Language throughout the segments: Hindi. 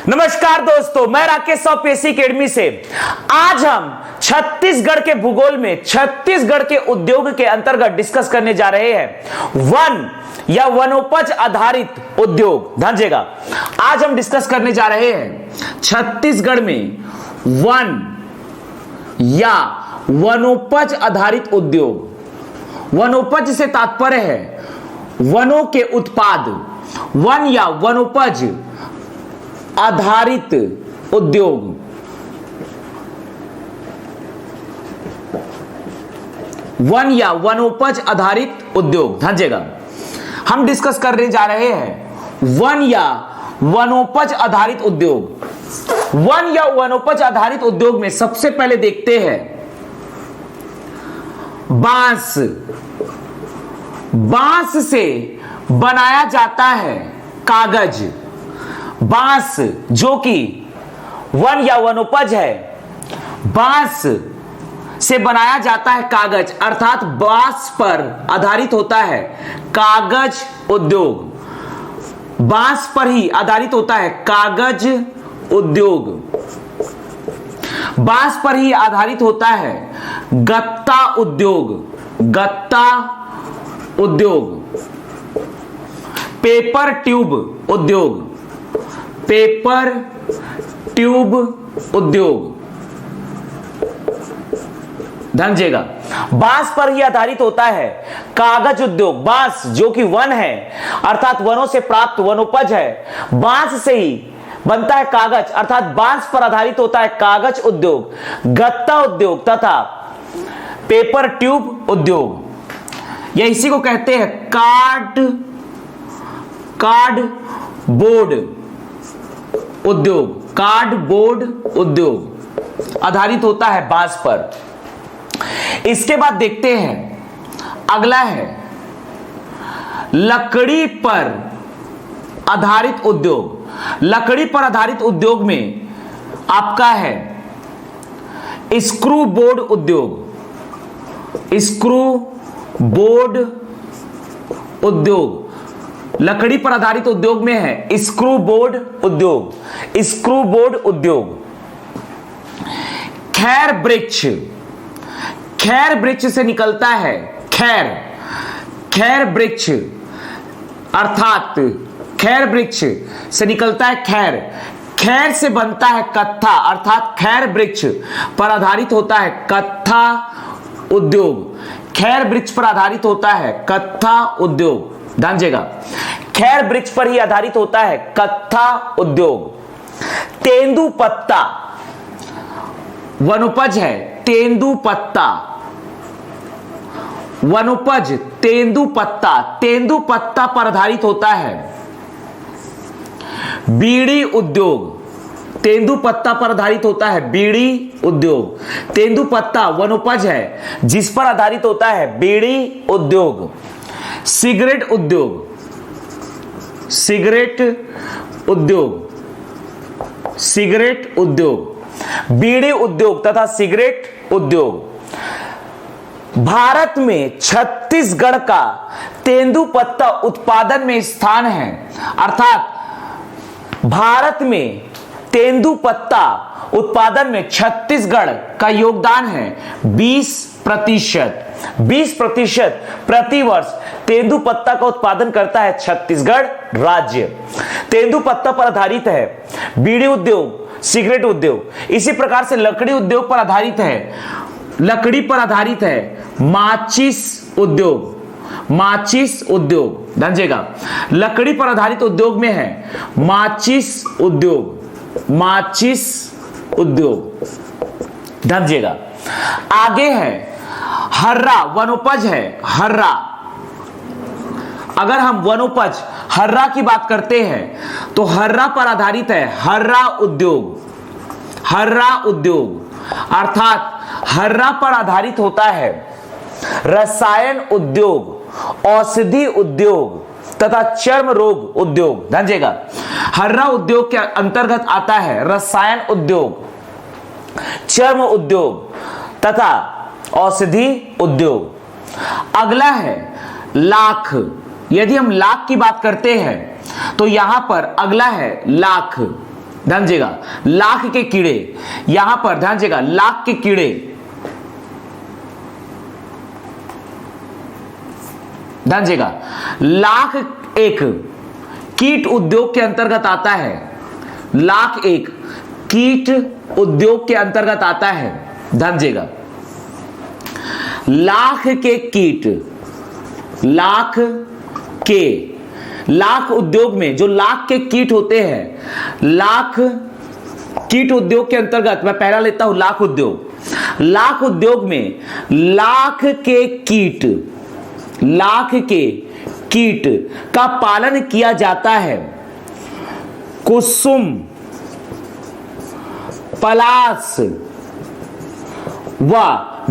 नमस्कार दोस्तों, मैं राकेश पीएससी एकेडमी से। आज हम छत्तीसगढ़ के भूगोल में छत्तीसगढ़ के उद्योग के अंतर्गत डिस्कस करने जा रहे हैं वन या वनोपज आधारित उद्योग। ध्यान देगा, आज हम डिस्कस करने जा रहे हैं छत्तीसगढ़ में वन या वनोपज आधारित उद्योग। वनोपज से तात्पर्य है वनों के उत्पाद, वन या वनोपज आधारित उद्योग। वन या वनोपज आधारित उद्योग। ध्यान देगा, हम डिस्कस करने जा रहे हैं वन या वनोपज आधारित उद्योग। वन या वनोपज आधारित उद्योग में सबसे पहले देखते हैं बांस। बांस से बनाया जाता है कागज। बांस जो कि वन या वनोपज है, बांस से बनाया जाता है कागज, अर्थात बांस पर आधारित होता है कागज उद्योग। बांस पर ही आधारित होता है कागज उद्योग। बांस पर ही आधारित होता है गत्ता उद्योग। गत्ता उद्योग। पेपर ट्यूब उद्योग। पेपर ट्यूब उद्योग। ध्यान दीजिएगा, बांस पर ही आधारित होता है कागज उद्योग। बांस जो कि वन है, अर्थात वनों से प्राप्त वनोपज है, बांस से ही बनता है कागज, अर्थात बांस पर आधारित होता है कागज उद्योग, गत्ता उद्योग तथा पेपर ट्यूब उद्योग। या इसी को कहते हैं कार्डबोर्ड उद्योग। कार्डबोर्ड उद्योग आधारित होता है बांस पर। इसके बाद देखते हैं, अगला है लकड़ी पर आधारित उद्योग। लकड़ी पर आधारित उद्योग में आपका है स्क्रू बोर्ड उद्योग। स्क्रू बोर्ड उद्योग लकड़ी पर आधारित उद्योग में है स्क्रू बोर्ड उद्योग। स्क्रू बोर्ड उद्योग। खैर वृक्ष। खैर वृक्ष से निकलता है खैर वृक्ष, अर्थात खैर वृक्ष से निकलता है खैर से बनता है कत्था, अर्थात खैर वृक्ष पर आधारित होता है कत्था उद्योग। खैर वृक्ष पर आधारित होता है कत्था उद्योग। ध्यान दीजिएगा, खैर वृक्ष पर ही आधारित होता है कत्था उद्योग। तेंदुपत्ता वनोपज है। तेंदुपत्ता वनोपज तेंदुपत्ता। तेंदुपत्ता पर आधारित होता है बीड़ी उद्योग। तेंदुपत्ता पर आधारित होता है बीड़ी उद्योग। तेंदुपत्ता वनोपज है जिस पर आधारित होता है बीड़ी उद्योग। सिगरेट उद्योग। सिगरेट उद्योग। सिगरेट उद्योग। बीड़ी उद्योग तथा सिगरेट उद्योग। भारत में छत्तीसगढ़ का तेंदुपत्ता उत्पादन में स्थान है, अर्थात भारत में तेंदुपत्ता उत्पादन में छत्तीसगढ़ का योगदान है 20%। 20% प्रतिवर्ष तेंदुपत्ता का उत्पादन करता है छत्तीसगढ़ राज्य। तेंदुपत्ता पर आधारित है बीड़ी उद्योग, सिगरेट उद्योग। इसी प्रकार से लकड़ी उद्योग पर आधारित है, लकड़ी पर आधारित है माचिस उद्योग। माचिस उद्योग। ध्यान दीजिएगा, लकड़ी पर आधारित उद्योग में है माचिस उद्योग। माचिस उद्योग। ध्यान दीजिएगा, आगे है हर्रा वनोपज है। हर्रा, अगर हम वनोपज हर्रा की बात करते हैं तो हर्रा पर आधारित है हर्रा उद्योग। हर्रा उद्योग, अर्थात हर्रा पर आधारित होता है रसायन उद्योग, औषधि उद्योग तथा चर्म रोग उद्योग। ध्यान दीजिएगा, हर्रा उद्योग के अंतर्गत आता है रसायन उद्योग, चर्म उद्योग तथा औषधि उद्योग। अगला है लाख। यदि हम लाख की बात करते हैं तो यहां पर अगला है लाख। ध्यान दीजिएगा, लाख के कीड़े, यहां पर ध्यान दीजिएगा, लाख के कीड़े, ध्यान दीजिएगा, लाख एक कीट उद्योग के अंतर्गत आता है, लाख एक कीट उद्योग के अंतर्गत आता है। ध्यान दीजिएगा, लाख के कीट, लाख के, लाख उद्योग में जो लाख के कीट होते हैं, लाख कीट उद्योग के अंतर्गत मैं पहला लेता हूं लाख उद्योग, लाख उद्योग में लाख के कीट, लाख के कीट का पालन किया जाता है कुसुम, पलाश व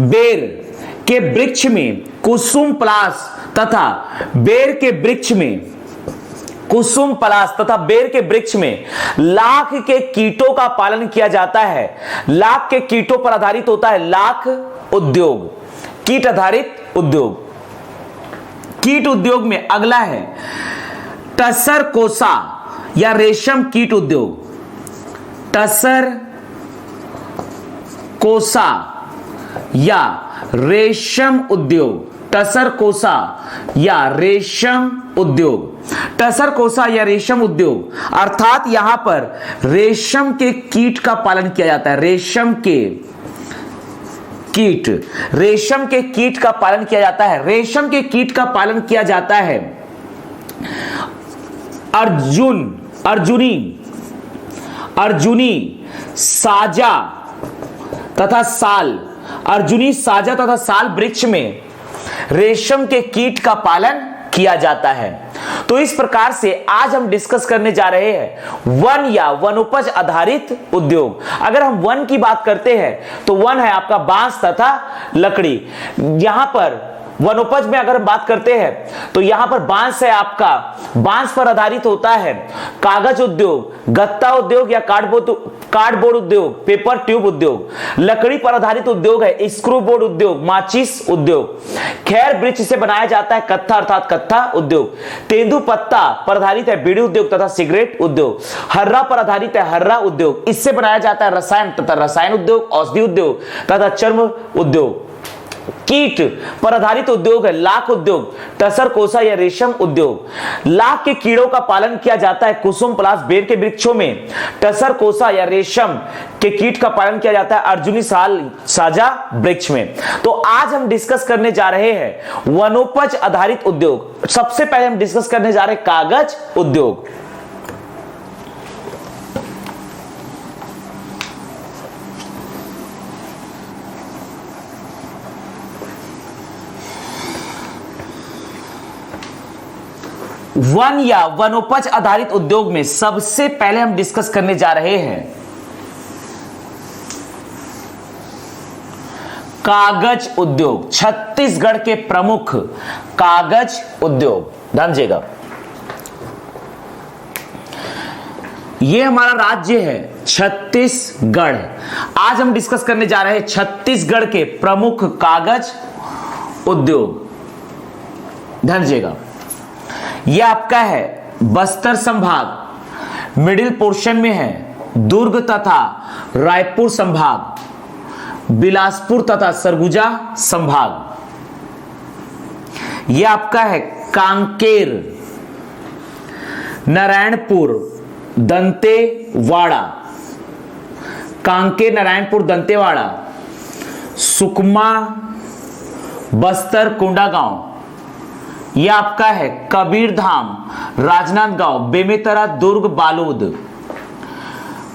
बेर के वृक्ष में, कुसुम पलाश तथा बेर के वृक्ष में, कुसुम पलाश तथा बेर के वृक्ष में लाख के कीटों का पालन किया जाता है। लाख के कीटों पर आधारित होता है लाख उद्योग, कीट आधारित उद्योग। कीट उद्योग में अगला है टसर कोसा या रेशम कीट उद्योग, टसर कोसा या रेशम उद्योग, टसर कोसा या रेशम उद्योग, टसर कोसा या रेशम उद्योग अर्थात यहां पर रेशम के कीट का पालन किया जाता है, रेशम के कीट, रेशम के कीट का पालन किया जाता है, रेशम के कीट का पालन किया जाता है अर्जुन, अर्जुनी, अर्जुनी साजा तथा साल, अर्जुनी साजा तथा साल वृक्ष में रेशम के कीट का पालन किया जाता है। तो इस प्रकार से आज हम डिस्कस करने जा रहे हैं वन या वनोपज आधारित उद्योग। अगर हम वन की बात करते हैं तो वन है आपका बांस तथा लकड़ी। यहां पर वनोपज में अगर हम बात करते हैं तो यहां पर बांस है आपका, बांस पर आधारित होता है कागज उद्योग, गत्ता उद्योग या कार्डबोर्ड उद्योग, पेपर ट्यूब उद्योग। लकड़ी पर आधारित उद्योग है स्क्रू बोर्ड उद्योग, माचिस उद्योग। खैर वृक्ष से बनाया जाता है कत्था अर्थात कत्था उद्योग। तेंदु पत्ता पर आधारित है बीड़ी उद्योग तथा सिगरेट उद्योग। हर्रा पर आधारित है हर्रा उद्योग, इससे बनाया जाता है रसायन तथा रसायन उद्योग, औषधि उद्योग तथा चर्म उद्योग। कीट पर आधारित उद्योग है लाख उद्योग, टसर कोसा या रेशम उद्योग। लाख के कीड़ों का पालन किया जाता है कुसुम पलाश बेर के वृक्षों में। टसर कोसा या रेशम के कीट का पालन किया जाता है अर्जुनी साल साजा वृक्ष में। तो आज हम डिस्कस करने जा रहे हैं वनोपज आधारित उद्योग। सबसे पहले हम डिस्कस करने जा रहे हैं कागज उद्योग। वन या वनोपज आधारित उद्योग में सबसे पहले हम डिस्कस करने जा रहे हैं कागज उद्योग। छत्तीसगढ़ के प्रमुख कागज उद्योग, ध्यान दीजिएगा, यह हमारा राज्य है छत्तीसगढ़। आज हम डिस्कस करने जा रहे हैं छत्तीसगढ़ के प्रमुख कागज उद्योग। ध्यान दीजिएगा, यह आपका है बस्तर संभाग, मिडिल पोर्शन में है दुर्ग तथा रायपुर संभाग, बिलासपुर तथा सरगुजा संभाग। यह आपका है कांकेर, नारायणपुर, दंतेवाड़ा, कांकेर, नारायणपुर, दंतेवाड़ा, सुकमा, बस्तर, कोंडागांव। यह आपका है कबीरधाम, राजनांदगांव, बेमेतरा, दुर्ग, बालोद,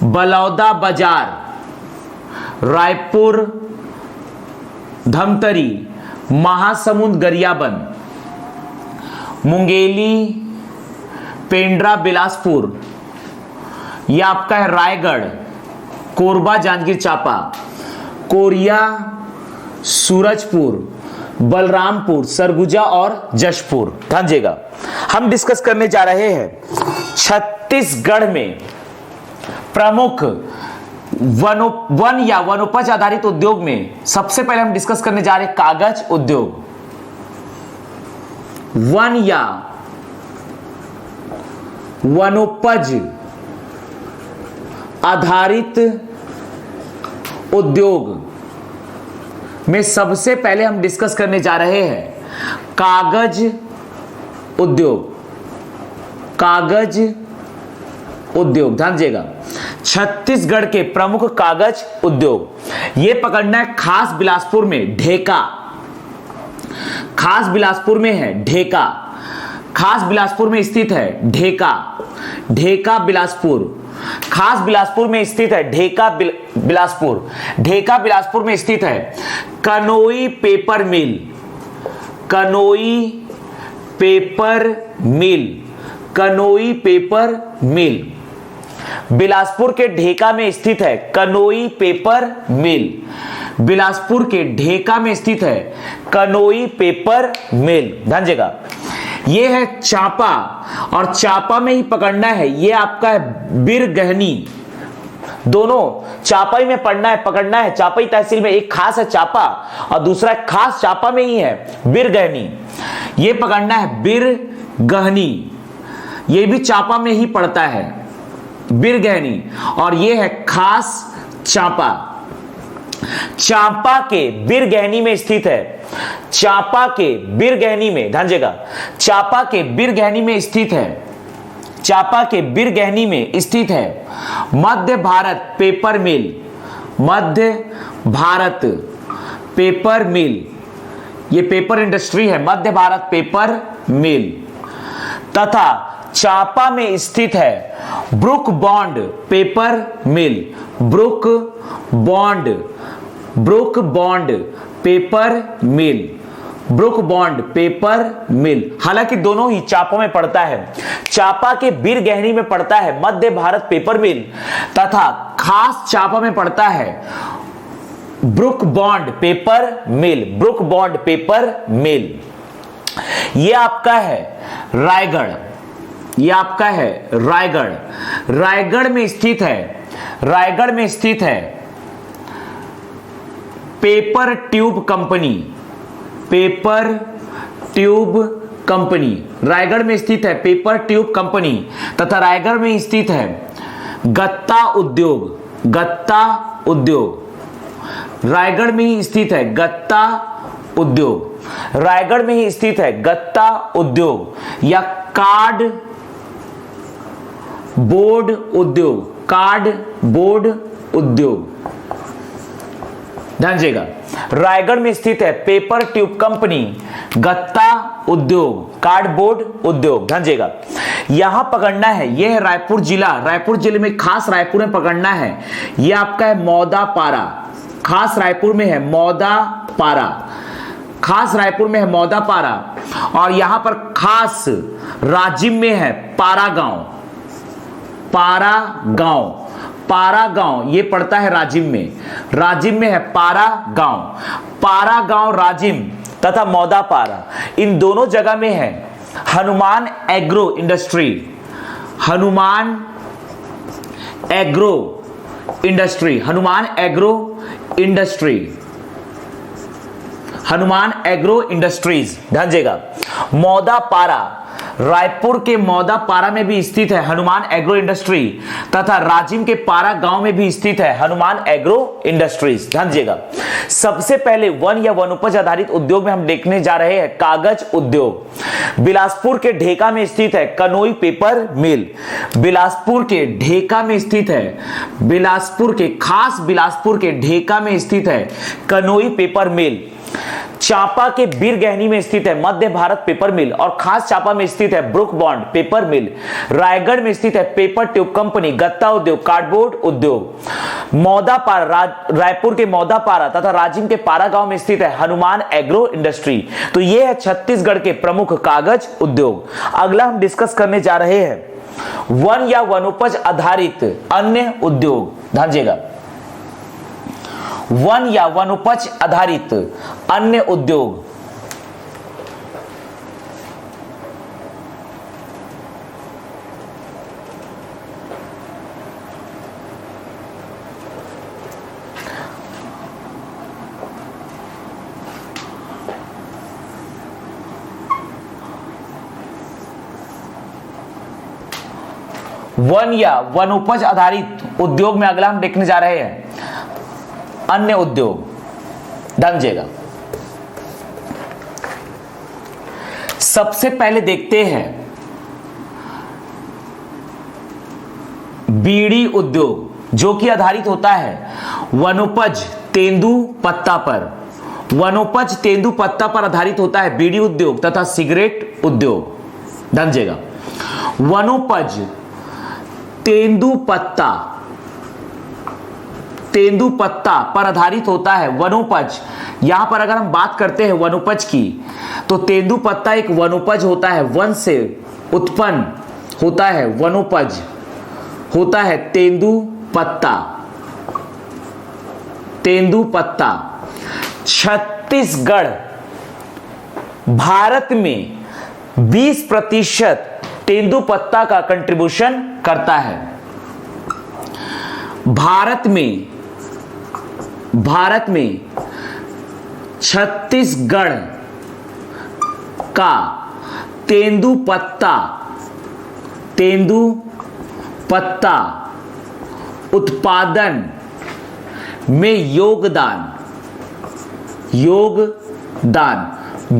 बलौदा बाजार, रायपुर, धमतरी, महासमुंद, गरियाबंद, मुंगेली, पेंड्रा, बिलासपुर। यह आपका है रायगढ़, कोरबा, जांजगीर चांपा, कोरिया, सूरजपुर, बलरामपुर, सरगुजा और जशपुर। ध्यान दीजिएगा, हम डिस्कस करने जा रहे हैं छत्तीसगढ़ में प्रमुख वन या वनोपज आधारित उद्योग में सबसे पहले हम डिस्कस करने जा रहे हैं कागज उद्योग। वन या वनोपज आधारित उद्योग में सबसे पहले हम डिस्कस करने जा रहे हैं कागज उद्योग। कागज उद्योग, ध्यान दीजिएगा, छत्तीसगढ़ के प्रमुख कागज उद्योग। यह पकड़ना है खास बिलासपुर में ढेका। खास बिलासपुर में है ढेका, खास बिलासपुर में स्थित है ढेका। ढेका बिलासपुर, खास बिलासपुर में स्थित है ढेका बिलासपुर। ढेका बिलासपुर में स्थित है कनोई पेपर मिल। कनोई पेपर मिल, कनोई पेपर मिल बिलासपुर के ढेका में स्थित है कनोई पेपर मिल। बिलासपुर के ढेका में स्थित है कनोई पेपर मिल। ध्यान दीजिएगा, ये है चांपा, और चांपा में ही पकड़ना है, ये आपका है बिरगहनी। दोनों चांपा ही में पढ़ना है, पकड़ना है। चांपा तहसील में एक खास है चांपा और दूसरा खास चांपा में ही है बिरगहनी। ये पकड़ना है बिरगहनी, ये भी चांपा में ही पड़ता है बिरगहनी, और ये है खास चांपा। चांपा के बिरगहनी में स्थित है, चांपा के बिरगहनी में, ध्यान दीजिएगा, चांपा के बिरगहनी में स्थित है, चांपा के बिरगहनी में स्थित है मध्य भारत पेपर मिल। मध्य भारत पेपर मिल, ये पेपर इंडस्ट्री है, मध्य भारत पेपर मिल। तथा चांपा में स्थित है Brooke Bond paper mill. Brooke Bond, Brooke Bond paper mill, Brooke Bond paper mill. हालांकि दोनों ही चांपा में पड़ता है, चांपा के बिरगहनी में पड़ता है मध्य भारत पेपर मिल, तथा खास चांपा में पड़ता है Brooke Bond paper mill. Brooke Bond paper मिल। ये आपका है रायगढ़, ये आपका है रायगढ़। रायगढ़ में स्थित है, रायगढ़ में स्थित है paper tube company. Paper tube company Raigarh में स्थित है पेपर ट्यूब कंपनी, तथा रायगढ़ में स्थित है गत्ता उद्योग। गत्ता उद्योग रायगढ़ में ही स्थित है गत्ता उद्योग। रायगढ़ में ही स्थित है गत्ता उद्योग या कार्ड बोर्ड उद्योग। कार्ड बोर्ड उद्योग, ध्यान दीजिएगा, रायगढ़ में स्थित है पेपर ट्यूब कंपनी, गत्ता उद्योग, कार्डबोर्ड उद्योग। ध्यान दीजिएगा, यहां पकड़ना है, यह है रायपुर जिला। रायपुर जिले में, खास रायपुर में पकड़ना है, यह आपका है मौदापारा। खास रायपुर में है मौदापारा, खास रायपुर में है मौदापारा, और यहां पर खास राजिम में है पारा गांव। पारा गांव, पारा गांव ये पड़ता है राजिम में। राजिम में है पारा गांव। पारा गांव राजिम तथा मौदापारा, इन दोनों जगह में है Hanuman agro industry. Hanuman agro industry, Hanuman agro industry, Hanuman agro industries. ध्यान दीजिएगा, मौदापारा, रायपुर के मौदापारा में भी स्थित है हनुमान एग्रो इंडस्ट्री, तथा राजिम के पारा गांव में भी स्थित है हनुमान एग्रो इंडस्ट्रीज। ध्यान दीजिएगा, सबसे पहले वन या वनोपज आधारित उद्योग में हम देखने जा रहे हैं कागज उद्योग। बिलासपुर के ढेका में स्थित है कनोई पेपर मिल। बिलासपुर के ढेका में स्थित है, बिलासपुर के, खास बिलासपुर के ढेका में स्थित है कनोई पेपर मिल। चांपा के बिरगहनी में स्थित है मध्य भारत पेपर मिल, और खास चांपा में स्थित है ब्रुक बॉन्ड पेपर मिल। रायगढ़ में स्थित है पेपर ट्यूब कंपनी, गत्ता उद्योग, कार्डबोर्ड उद्योग। मौदापारा, रायपुर के मौदापारा तथा राजिम के पारा गांव में स्थित है हनुमान एग्रो इंडस्ट्री। तो ये है छत्तीसगढ़ के प्रमुख कागज उद्योग। अगला हम डिस्कस करने जा रहे हैं वन या वनोपज आधारित अन्य उद्योग। ध्यान दीजिएगा, वन या वनोपज आधारित अन्य उद्योग। वन या वनोपज आधारित उद्योग में अगला हम देखने जा रहे हैं अन्य उद्योग। ध्यान दीजिएगा, सबसे पहले देखते हैं बीड़ी उद्योग, जो कि आधारित होता है वनोपज तेंदु पत्ता पर। वनोपज तेंदु पत्ता पर आधारित होता है बीड़ी उद्योग तथा सिगरेट उद्योग। ध्यान दीजिएगा, वनोपज तेंदु पत्ता पर आधारित होता है वनोपज। यहां पर अगर हम बात करते हैं वनोपज की, तो तेंदु पत्ता एक वनोपज होता है, वन से उत्पन्न होता है वनोपज होता है तेंदु पत्ता। छत्तीसगढ़ भारत में 20% तेंदु पत्ता का कंट्रीब्यूशन करता है। भारत में छत्तीसगढ़ का तेंदु पत्ता उत्पादन में योगदान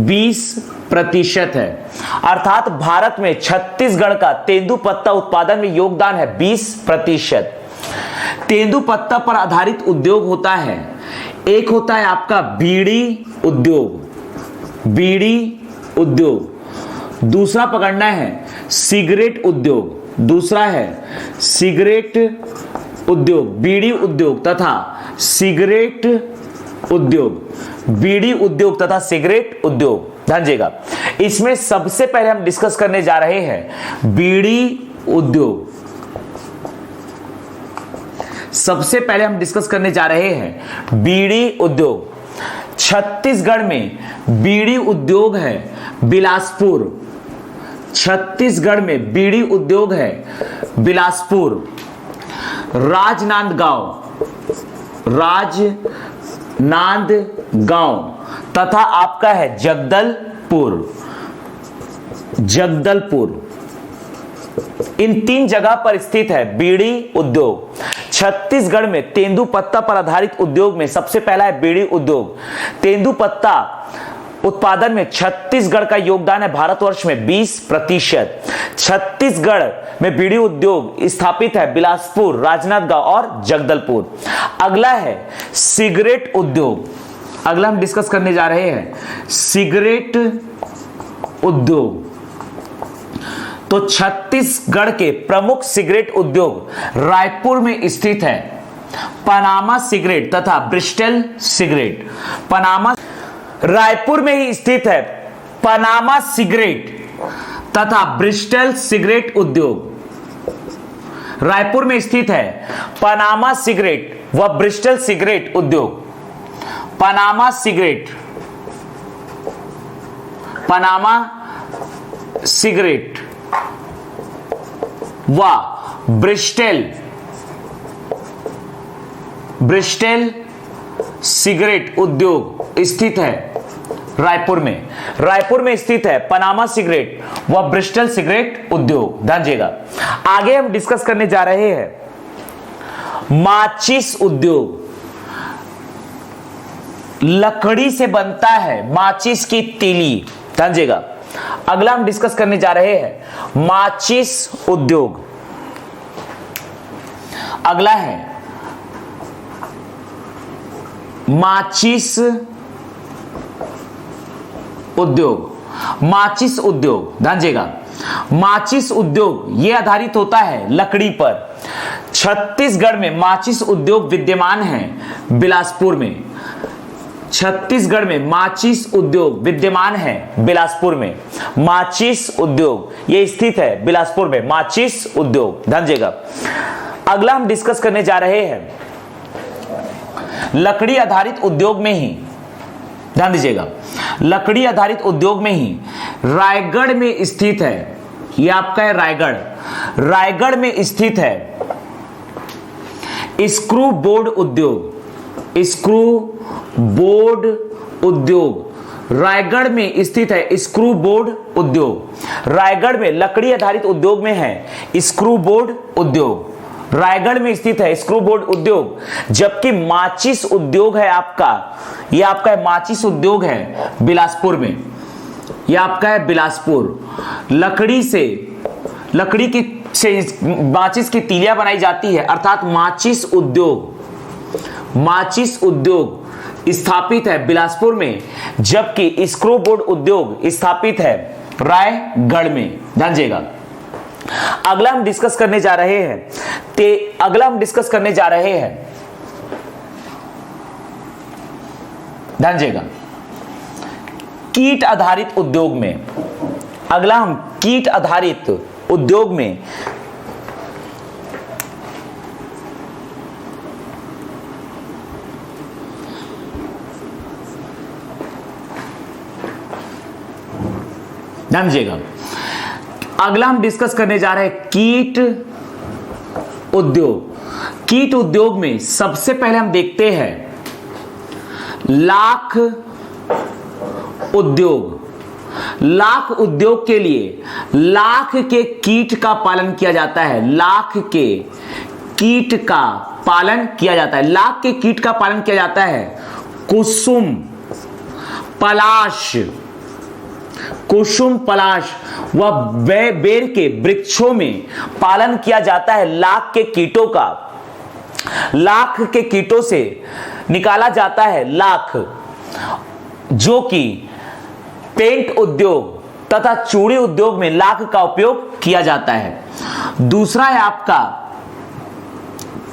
20% है। अर्थात भारत में छत्तीसगढ़ का तेंदु पत्ता उत्पादन में योगदान है 20%। तेंदु पत्ता पर आधारित उद्योग होता है, एक होता है आपका बीड़ी उद्योग, दूसरा पकड़ना है सिगरेट उद्योग, दूसरा है सिगरेट उद्योग, बीड़ी उद्योग तथा सिगरेट उद्योग, बीड़ी उद्योग तथा सिगरेट उद्योग। ध्यान दीजिएगा, इसमें सबसे पहले हम डिस्कस करने जा रहे हैं बीड़ी उद्योग। सबसे पहले हम डिस्कस करने जा रहे हैं बीड़ी उद्योग। छत्तीसगढ़ में बीड़ी उद्योग है बिलासपुर। छत्तीसगढ़ में बीड़ी उद्योग है बिलासपुर, राजनांदगांव तथा आपका है जगदलपुर। इन 3 जगह पर स्थित है बीड़ी उद्योग। छत्तीसगढ़ में तेंदु पत्ता पर आधारित उद्योग में सबसे पहला है बीड़ी उद्योग। तेंदु पत्ता उत्पादन में छत्तीसगढ़ का योगदान है भारतवर्ष में 20%। छत्तीसगढ़ में बीड़ी उद्योग स्थापित है बिलासपुर, राजनांदगांव और जगदलपुर। अगला है सिगरेट उद्योग। अगला हम डिस्कस करने जा रहे हैं सिगरेट उद्योग। तो छत्तीसगढ़ के प्रमुख सिगरेट उद्योग रायपुर में स्थित है पनामा सिगरेट तथा ब्रिस्टल सिगरेट। रायपुर में ही स्थित है पनामा सिगरेट तथा ब्रिस्टल सिगरेट उद्योग। रायपुर में स्थित है पनामा सिगरेट व ब्रिस्टल सिगरेट उद्योग। पनामा सिगरेट व ब्रिस्टल सिगरेट उद्योग स्थित है रायपुर में स्थित है पनामा सिगरेट व ब्रिस्टल सिगरेट उद्योग। ध्यान दीजिएगा, आगे हम डिस्कस करने जा रहे हैं माचिस उद्योग। लकड़ी से बनता है माचिस की तीली। ध्यान दीजिएगा, अगला हम डिस्कस करने जा रहे हैं माचिस उद्योग। अगला है माचिस उद्योग। ध्यान दीजिएगा, माचिस उद्योग ये आधारित होता है लकड़ी पर। छत्तीसगढ़ में माचिस उद्योग विद्यमान है बिलासपुर में। छत्तीसगढ़ में माचिस उद्योग विद्यमान है बिलासपुर में। माचिस उद्योग ये स्थित है बिलासपुर में, माचिस उद्योग। ध्यान दीजिएगा, अगला हम डिस्कस करने जा रहे हैं लकड़ी आधारित उद्योग में ही। ध्यान दीजिएगा, लकड़ी आधारित उद्योग में ही रायगढ़ में स्थित है। यह आपका है रायगढ़ में स्थित है स्क्रू बोर्ड उद्योग रायगढ़ में स्थित है स्क्रू बोर्ड उद्योग। रायगढ़ में लकड़ी आधारित उद्योग में है स्क्रू बोर्ड उद्योग। रायगढ़ में स्थित है स्क्रू बोर्ड उद्योग। जबकि माचिस उद्योग है आपका, ये आपका है माचिस उद्योग है बिलासपुर में, ये आपका है बिलासपुर। लकड़ी की माचिस की तीलियां बनाई जाती है, अर्थात माचिस उद्योग स्थापित है बिलासपुर में, जबकि स्क्रू बोर्ड उद्योग स्थापित है रायगढ़ में। ध्यान दीजिएगा। अगला हम डिस्कस करने जा रहे हैं ध्यान दीजिएगा कीट आधारित उद्योग में। अगला हम कीट आधारित उद्योग में ध्यान दीजिएगा। अगला हम डिस्कस करने जा रहे हैं कीट उद्योग। कीट उद्योग में सबसे पहले हम देखते हैं लाख उद्योग। लाख उद्योग के लिए लाख के कीट का पालन किया जाता है। लाख के कीट का पालन किया जाता है। लाख के कीट का पालन किया जाता है कुसुम पलाश व बेर के वृक्षों में पालन किया जाता है लाख के कीटों का। लाख के कीटों से निकाला जाता है लाख, जो कि पेंट उद्योग तथा चूड़ी उद्योग में लाख का उपयोग किया जाता है। दूसरा है आपका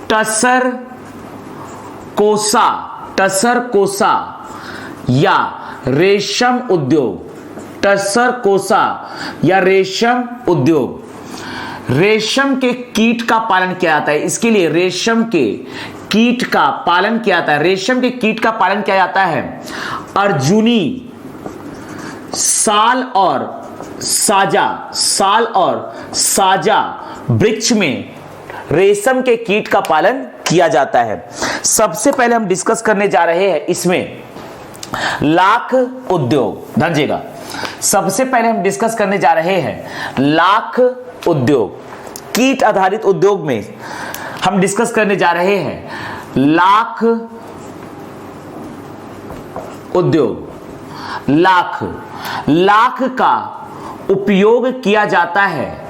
टसर कोसा या रेशम उद्योग। टसर कोसा या रेशम उद्योग। रेशम के कीट का पालन किया जाता है। इसके लिए रेशम के कीट का पालन किया जाता है। रेशम के कीट का पालन किया जाता है अर्जुनी, साल और साजा वृक्ष में रेशम के कीट का पालन किया जाता है। सबसे पहले हम डिस्कस करने जा रहे हैं इसमें लाख उद्योग। ध्यान दीजिएगा। सबसे पहले हम डिस्कस करने जा रहे हैं लाख उद्योग। कीट आधारित उद्योग में हम डिस्कस करने जा रहे हैं लाख उद्योग। लाख का उपयोग किया जाता है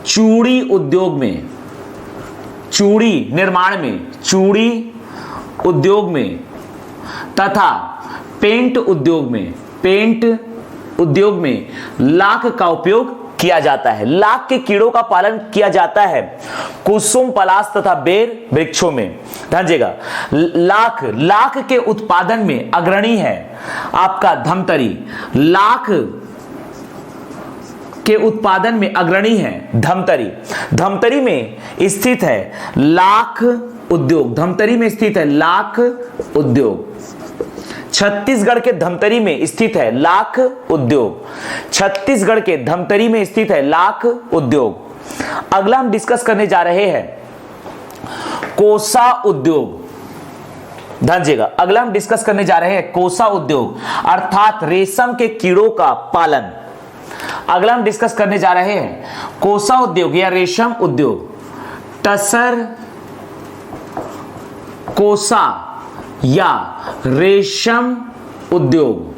चूड़ी उद्योग में, चूड़ी निर्माण में, चूड़ी उद्योग में तथा पेंट उद्योग में लाख का उपयोग किया जाता है। लाख के कीड़ों का पालन किया जाता है कुसुम पलाश तथा बेर वृक्षों में। ध्यान दीजिएगा। लाख के उत्पादन में अग्रणी है आपका धमतरी। लाख के उत्पादन में अग्रणी है धमतरी। धमतरी में स्थित है लाख उद्योग। धमतरी में स्थित है लाख उद्योग। छत्तीसगढ़ के धमतरी में स्थित है लाख उद्योग। छत्तीसगढ़ के धमतरी में स्थित है लाख उद्योग। अगला हम डिस्कस करने जा रहे हैं कोसा उद्योग। ध्यान दीजिएगा। अगला हम डिस्कस करने जा रहे हैं कोसा उद्योग, अर्थात रेशम के कीड़ों का पालन। अगला हम डिस्कस करने जा रहे हैं कोसा उद्योग या रेशम उद्योग। टसर कोसा या रेशम उद्योग।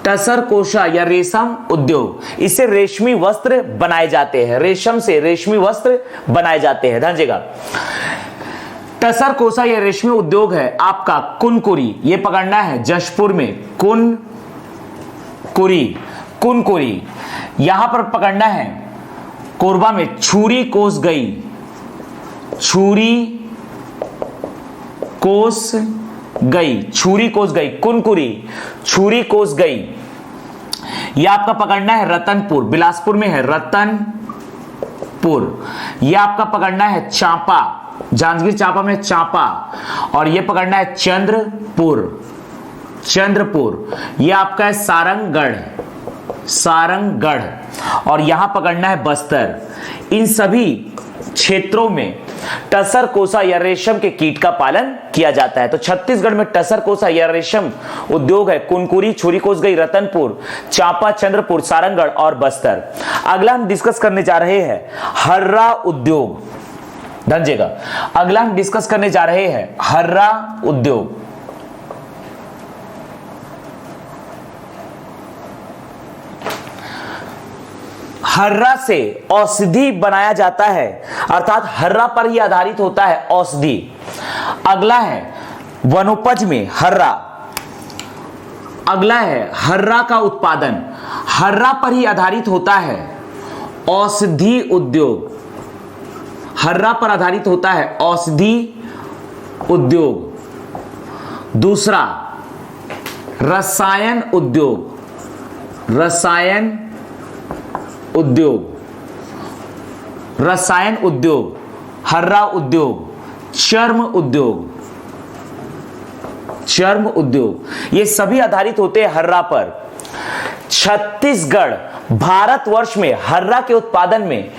टसर कोसा या रेशम उद्योग, इससे रेशमी वस्त्र बनाए जाते हैं। रेशम से रेशमी वस्त्र बनाए जाते हैं। ध्यान दीजिएगा। टसर कोसा या रेशमी उद्योग है आपका कुनकुरी। ये पकड़ना है जशपुर में कुनकुरी। यहां पर पकड़ना है कोरबा में छुरी कोस गई, कुनकुरी छुरी कोस गई। यह आपका पकड़ना है रतनपुर, बिलासपुर में है रतनपुर। यह आपका पकड़ना है चांपा, जांजगीर चांपा में चांपा। और यह पकड़ना है चंद्रपुर। यह आपका है सारंगगढ़। और यहां पकड़ना है बस्तर। इन सभी क्षेत्रों में टसर कोसा या रेशम के कीट का पालन किया जाता है। तो छत्तीसगढ़ में टसर कोसा या रेशम उद्योग है कुनकुरी, छुरी कोसगई, रतनपुर, चांपा, चंद्रपुर, सारंगढ़ और बस्तर। अगला हम डिस्कस करने जा रहे हैं हर्रा उद्योग। ध्यान, अगला हम डिस्कस करने जा रहे हैं हर्रा उद्योग। हर्रा से औषधि बनाया जाता है, अर्थात हर्रा पर ही आधारित होता है औषधि। अगला है वनोपज में हर्रा। अगला है हर्रा का उत्पादन, हर्रा पर ही आधारित होता है औषधि उद्योग। हर्रा पर आधारित होता है औषधि उद्योग। दूसरा रसायन उद्योग, रसायन उद्योग, रसायन उद्योग, हर्रा उद्योग, चर्म उद्योग, चर्म उद्योग, ये सभी आधारित होते हैं हर्रा पर। छत्तीसगढ़ भारतवर्ष में हर्रा के उत्पादन में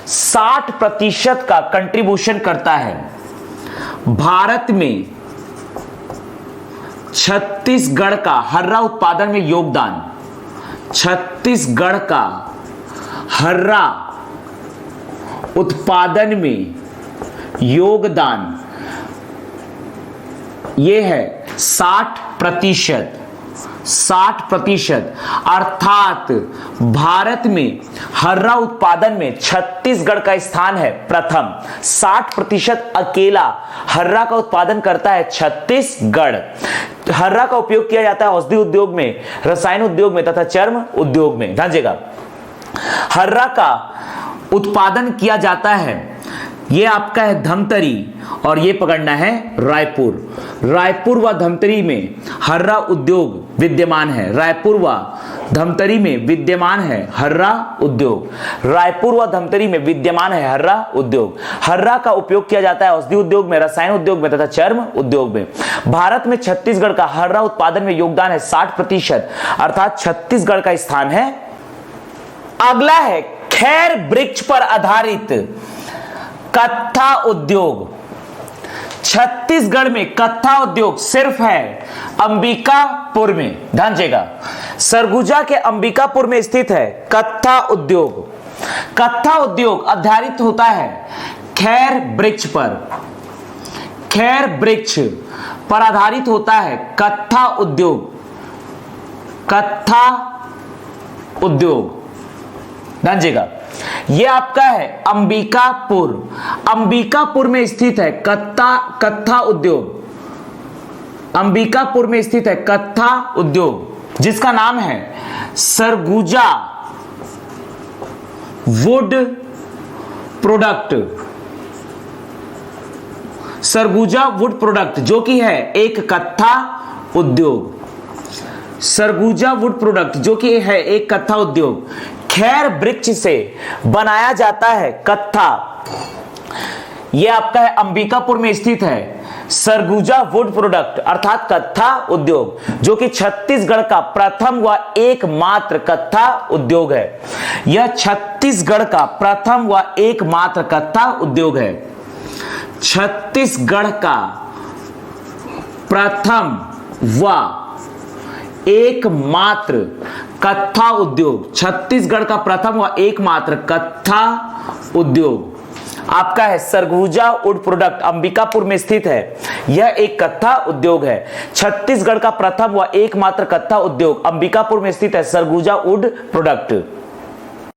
60% का कंट्रीब्यूशन करता है। भारत में छत्तीसगढ़ का हर्रा उत्पादन में योगदान, छत्तीसगढ़ का हर्रा उत्पादन में योगदान यह है 60%। 60%, अर्थात भारत में हर्रा उत्पादन में छत्तीसगढ़ का स्थान है प्रथम। 60% अकेला हर्रा का उत्पादन करता है छत्तीसगढ़। हर्रा का उपयोग किया जाता है औषधि उद्योग में, रसायन उद्योग में तथा चर्म उद्योग में। ध्यान दीजिएगा, हर्रा का उत्पादन किया जाता है, ये आपका है धमतरी और ये पकड़ना है रायपुर। रायपुर व धमतरी में हर्रा उद्योग विद्यमान है। रायपुर व धमतरी में विद्यमान है हर्रा उद्योग। रायपुर व धमतरी में विद्यमान है हर्रा उद्योग। हर्रा का उपयोग किया जाता है औषधि उद्योग में, रसायन उद्योग में तथा चर्म उद्योग में। भारत में छत्तीसगढ़ का हर्रा उत्पादन में योगदान है 60%, अर्थात छत्तीसगढ़ का स्थान है। अगला है खैर वृक्ष पर आधारित कत्था उद्योग। छत्तीसगढ़ में कत्था उद्योग सिर्फ है अंबिकापुर में। ध्यान दीजिएगा, सरगुजा के अंबिकापुर में स्थित है कत्था उद्योग। कत्था उद्योग आधारित होता है खैर वृक्ष पर। खैर वृक्ष पर आधारित होता है कत्था उद्योग। कत्था उद्योग, ध्यान दीजिएगा, यह आपका है अंबिकापुर। अंबिकापुर में स्थित है कत्था उद्योग। अंबिकापुर में स्थित है कत्था उद्योग, जिसका नाम है Surguja would product. Surguja would product जो कि है एक कत्था उद्योग। सरगुजा वुड प्रोडक्ट जो कि है एक कत्था उद्योग। खैर वृक्ष से बनाया जाता है कत्था। यह आपका है अंबिकापुर में स्थित है सरगुजा वुड प्रोडक्ट अर्थात कत्था उद्योग, जो कि छत्तीसगढ़ का प्रथम व एकमात्र कत्था उद्योग है। यह छत्तीसगढ़ का प्रथम व एकमात्र कत्था उद्योग है। छत्तीसगढ़ का प्रथम व एकमात्र कत्था उद्योग। छत्तीसगढ़ का प्रथम व एकमात्र कत्था उद्योग आपका है सरगुजा वुड प्रोडक्ट, अंबिकापुर में स्थित है। यह एक कत्था उद्योग है। छत्तीसगढ़ का प्रथम व एकमात्र कत्था उद्योग अंबिकापुर में स्थित है सरगुजा वुड प्रोडक्ट।